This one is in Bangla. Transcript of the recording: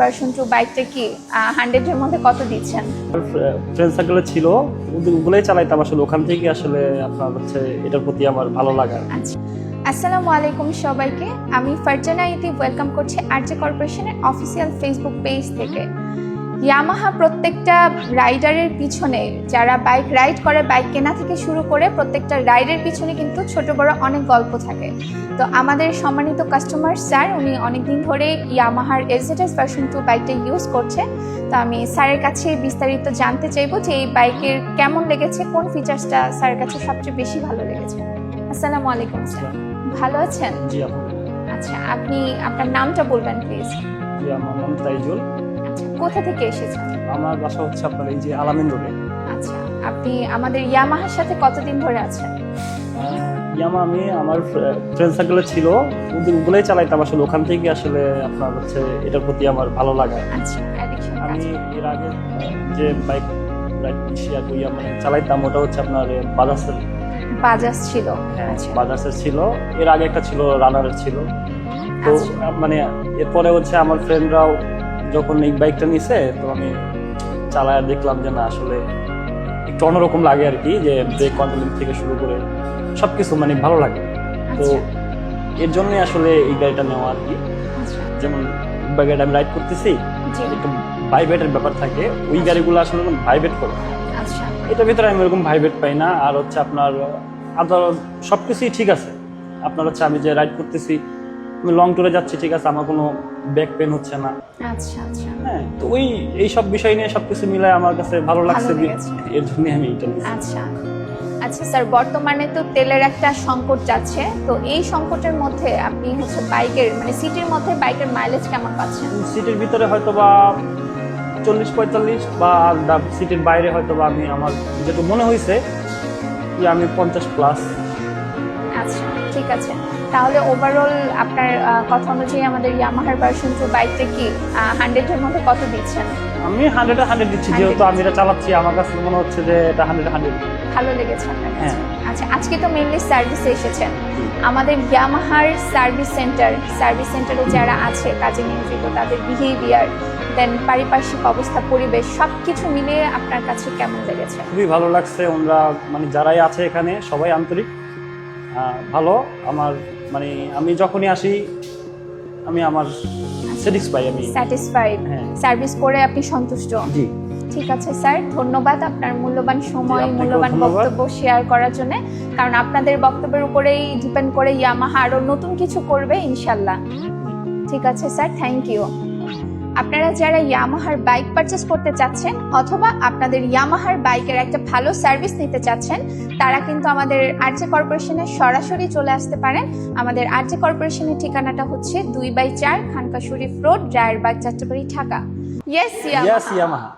ভার্সন 2 বাইকটা কি 100 এর মধ্যে কত দিচ্ছেন? ফ্রেন্ড সার্কেলে ছিল, ওগুলোই চালাইতাম আসলে। ওখান থেকে আসলে আপনার হচ্ছে এটার প্রতি আমার ভালো লাগা। আচ্ছা, আসসালামু আলাইকুম সবাইকে। আমি ফারজানা ইতি ওয়েলকাম করছি আরজে কর্পোরেশনের অফিসিয়াল ফেসবুক পেজ থেকে। ইয়ামাহা প্রত্যেকটা রাইডারের পিছনে, যারা বাইক রাইড করে, বাইক কেনা থেকে শুরু করে প্রত্যেকটা রাইডের পিছনে কিন্তু ছোট বড় অনেক গল্প থাকে। তো আমাদের সম্মানিত কাস্টমার স্যার, উনি অনেকদিন ধরে ইয়ামাহার এজেটাস ভার্সন 2 বাইকটা ইউজ করছে। তো আমি স্যারের কাছে বিস্তারিত জানতে চাইবো যে এই বাইকের কেমন লেগেছে, কোন ফিচার্সটা স্যারের কাছে সবচেয়ে বেশি ভালো লেগেছে। আসসালামু আলাইকুম স্যার, ভালো আছেন? জি আপু। আচ্ছা, আপনি আপনার নামটা বলবেন প্লিজ। জি, আমার নাম তাইজুল। আচ্ছা, কোথা থেকে এসেছেন? আমার বাসা হচ্ছে আপনার এই যে আলামিন রোডে। আচ্ছা, আপনি আমাদের ইয়ামাহার সাথে কতদিন ধরে আছেন? ইয়ামা আমি আমার ফ্রেন্ড সার্কেলে ছিল, ওগুলোই চালাইতাম আসলে। ওখান থেকে আসলে আপনার হচ্ছে এটার প্রতি আমার ভালো লাগা। আচ্ছা, অ্যাডিকশন আমি এর আগে যে বাইক চালাইতাম ওটা হচ্ছে আপনার বাজাজ ছিল। আচ্ছা, বাজাজের ছিল। এর আগে একটা ছিল রানারের ছিল। তো মানে এরপরে হচ্ছে আমার ফ্রেন্ডরাও যখন এই বাইকটা নিছে, তো আমি চালায় দেখলাম যে না আসলে একটু অন্যরকম লাগে আর কি, যে ব্রেক কন্ট্রোলিং থেকে শুরু করে সবকিছু মানে ভালো লাগে। তো এর জন্যই আসলে এই গাড়িটা নেওয়া আর কি। যেমন গাড়িটা আমি রাইড করতেছি, একটু ভাইব্রেটের ব্যাপার থাকে, ওই গাড়িগুলো আসলে ভাইব্রেট করে। আচ্ছা, এটার ভিতরে আমি এরকম ভাইব্রেট পাই না। আর হচ্ছে আপনার আদার সবকিছুই ঠিক আছে। আপনার হচ্ছে আমি যে রাইড করতেছি, আমি লং ট্যুরে যাচ্ছি, ঠিক আছে, আমার কোনো ব্যাক পেন হচ্ছে না। আচ্ছা আচ্ছা, হ্যাঁ, তো এই সব বিষয় নিয়ে সবকিছু মিলায় আমার কাছে ভালো লাগছে, এর জন্য আমি এটা নিয়েছি। আচ্ছা আচ্ছা স্যার, বর্তমানে তো তেলের একটা সংকট যাচ্ছে, তো এই সংকটের মধ্যে আপনি হচ্ছে বাইকের মানে সিটির মধ্যে বাইকের মাইলেজ কেমন পাচ্ছেন? সিটির ভিতরে হয়তো বা 40-45, বা সিটির বাইরে হয়তো বা আমি আমার যেটা মনে হয়েছে যে আমি 50+। আচ্ছা, ঠিক আছে। তাহলে ওভারঅল আপনার কথা অনুযায়ী আমাদের ইয়ামাহার ভার্সন 2 বাইকটা কি 100 এর মধ্যে কত দিচ্ছেন? আমি 100 দিচ্ছি, যেহেতু আমি এটা চালাচ্ছি। আমার কাছে মনে হচ্ছে যে এটা 100 ভালো লেগেছে আপনার কাছে? হ্যাঁ। আচ্ছা, আজকে তো মেইনলি সার্ভিসে এসেছেন। আমাদের ইয়ামাহার সার্ভিস সেন্টারে যারা আছে কাজে নিয়োজিত, তাদের বিহেভিয়ার, দেন পারিপার্শ্বিক অবস্থা, পরিবেশ সবকিছু মিলিয়ে আপনার কাছে কেমন লেগেছে? খুবই ভালো লাগছে। ওনারা মানে যারাই আছে এখানে সবাই আন্তরিক, ভালো। আমার মানে আমি যখনই আসি আমি আমার স্যাটিসফাইড, হ্যাঁ। সার্ভিস করে আপনি সন্তুষ্ট? জি, ঠিক আছে স্যার, ধন্যবাদ আপনার মূল্যবান সময়, মূল্যবান বক্তব্য শেয়ার করার জন্য। কারণ আপনাদের বক্তব্যের উপরেই ডিপেন্ড করে ইয়ামাহা আরো নতুন কিছু করবে ইনশাল্লাহ। ঠিক আছে স্যার, থ্যাংক ইউ। আপনারা যারা ইয়ামাহার বাইক পারচেস করতে চাচ্ছেন অথবা আপনাদের ইয়ামাহার বাইকের একটা ভালো সার্ভিস নিতে চাচ্ছেন, তারা কিন্তু আমাদের আরজে কর্পোরেশনে সরাসরি চলে আসতে পারেন। আমাদের আরজে কর্পোরেশনের ঠিকানাটা হচ্ছে 2/4 Khanka Sharif road, Rayerbagh, Jatrabari, Dhaka. Yes Yamaha.